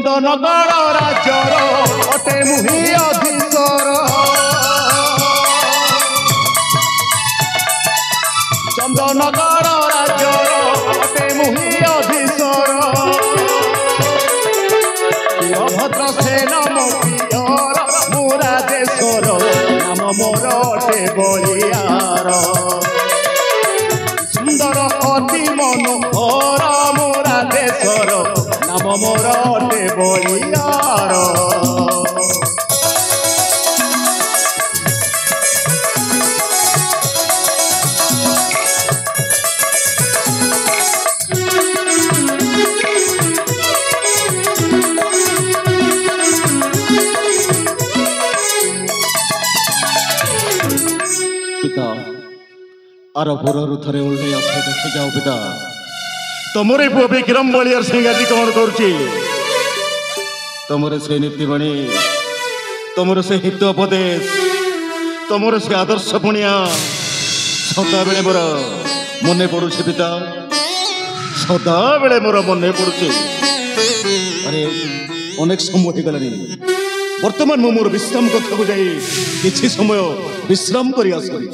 चंदनगढ़ राज्यर अटे मुहि अधीश्वर चंदनगढ़ राज्यर अटे मुहि अधीश्वर भद्र सेन मोर मोरा देशर नाम मोर अटे बलियार सुंदर अति मनोहर मोरा देशर नाम मोर अटे बलियार पिता आर भोर थे ओल्हे आसे देखी जाओ पिता तुमरे पुओ विक्रम बलियार सिंह आज कौन करुच्ची तुमर से नीतिबाणी तुमर से हितोपदेश तुमर से आदर्श पुणिया सदा बेले मोर मन पड़ुछि पिता सदा बेले मोर मन पड़ुछि अरे अनेक समय हो गलानी वर्तमान मु मोर विश्राम कक्षा को जाई किछि समय विश्राम करी आसली।